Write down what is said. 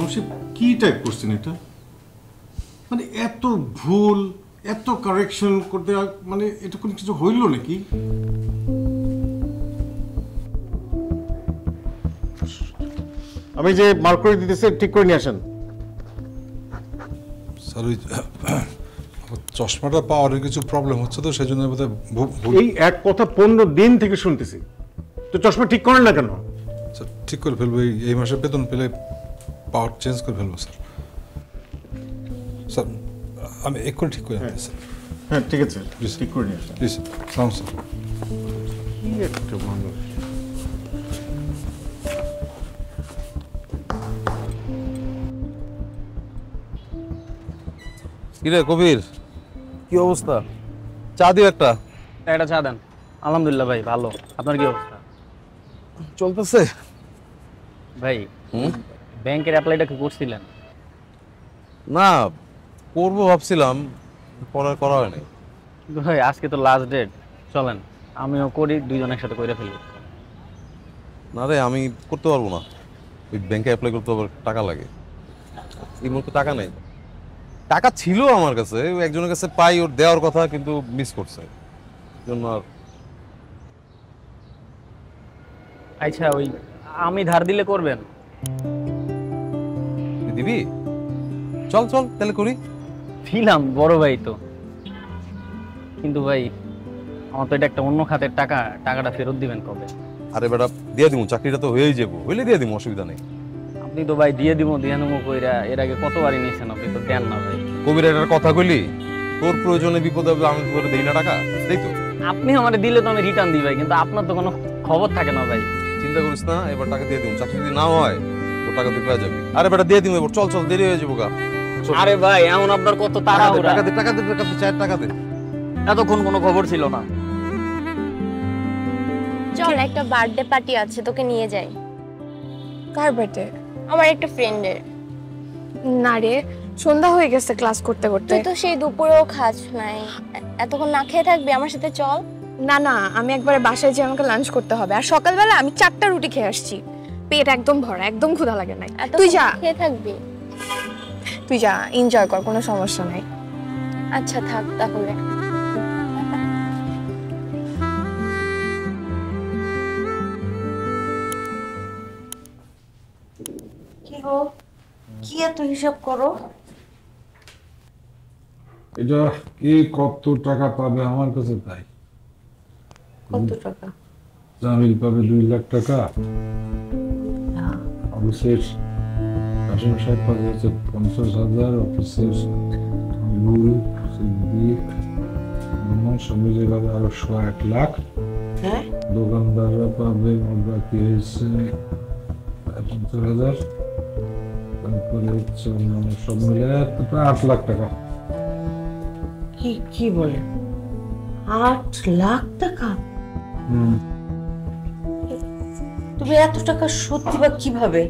জমশেদ কি টাইপ করছেন এটা? মানে এত ভুল, এত কারেকশন করতে, মানে এটা কোনো কিছু হইল নাকি? আমি যে মার্ক করে দিতেছে ঠিক করে নিয়ে আসেন। স্যার ওই চশমাটা পাওয়ার কিছু প্রবলেম হচ্ছে তো সেই জন্য এই এক কথা 15 দিন থেকে শুনতেছি, তো চশমা ঠিক করেন না কেন? স্যার ঠিক করে ফেলবো, এই মাসে বেতন পেলে পাওয়ার চেঞ্জ করে ফেলবো স্যার। স্যার আমি এক্ষুনি ঠিক করে আনতে স্যার। হ্যাঁ ঠিক আছে, ঠিক করে নিয়ে আসেন প্লিজ। সালাম স্যার। কি একটা মানুষ। কিরে কবির, কি অবস্থা? চা দিও একটা। একটা চা দেন। আলহামদুলিল্লাহ ভাই, ভালো। আপনার কি অবস্থা? চলতেছে ভাই ব্যাংকের অ্যাপ্লাইটা কি করছিলেন? না, করবো ভাবছিলাম, করা হয়নি। কিন্তু ভাই আজকে তো লাস্ট ডেট, চলেন আমিও করি, দুইজন একসাথে করে ফেলি। না রে, আমি করতে পারবো না। ওই ব্যাংকে অ্যাপ্লাই করতে আবার টাকা লাগে। এই মুহূর্তে টাকা নেই। টাকা ছিল আমার কাছে, একজনের কাছে পাই, ওর দেওয়ার কথা, কিন্তু মিস করছে জন্য। আর আচ্ছা, ওই আমি ধার দিলে করবেন? তুই দিবি? চল চল তাহলে করি। দিলাম, বড় ভাই তো। কিন্তু ভাই আমার তো এটা একটা অন্য খাতের টাকা, টাকাটা ফেরত দিবেন কবে? আরে বেটা, দিয়ে দিব, চাকরিটা তো হয়েই যাবো, হইলে দিয়ে দিব, অসুবিধা নেই। আপনি তো ভাই দিয়ে দিব কইরা এর আগে কতবারই নিয়েছেন, আপনি তো দেন না ভাই। কবির এটার কথা কইলি, তোর প্রয়োজনে বিপদে আমি তোরে দেই না টাকা, দেই তো। আপনি আমারে দিলে তো আমি রিটার্ন দিই ভাই, কিন্তু আপনার তো কোনো খবর থাকে না ভাই। চিন্তা করিস না, এবার টাকা দিয়ে দিব, চাকরি যদি না হয় তোর টাকা তুই পেয়ে যাবি। আরে বেটা দিয়ে দিব এবার, চল চল, দেরি হয়ে যাবো গা। আরে ভাই এমন আপনার কত তাড়াহুড়া। টাকা দে, টাকা দে, টাকা দে, চার টাকা দে। এতক্ষণ কোনো খবর ছিল না। চল, একটা বার্থডে পার্টি আছে, তোকে নিয়ে যাই। কার বার্থডে? আমার একটা ফ্রেন্ডের। না রে, সন্ধ্যা হয়ে গেছে ক্লাস করতে করতে। তুই তো সেই দুপুরেও খাস নাই, এতক্ষণ না খেয়ে থাকবি? আমার সাথে চল। না না, আমি একবারে বাসায় যেয়ে আমাকে লাঞ্চ করতে হবে, আর সকালবেলা আমি 4টা রুটি খেয়ে আসছি, পেট একদম ভরা, একদম ক্ষুধা লাগে নাই। তুই যা, খেয়ে থাকবি? তুই যা, এনজয় কর, কোনো সমস্যা নাই। আচ্ছা থাক তাহলে। কি গো, কি এত হিসাব করো? এটা কে কত টাকা পাবে আমার কাছে তাই। কত টাকা? জামিল পাবে 2 লাখ টাকা, অফিসের কাশিম সাহেব পাবে হচ্ছে 50,000, অফিসের রুল সিদ্দিক সব মিলে পাবে আরো 1 লাখ। হ্যাঁ, দোকানদাররা পাবে বাকি হয়েছে 50,000, তারপরে হচ্ছে অন্যান্য সব মিলে 8 লাখ টাকা। কি কি বলে? 8 লাখ টাকা? তুমি এত টাকা সত্যি বা কিভাবে?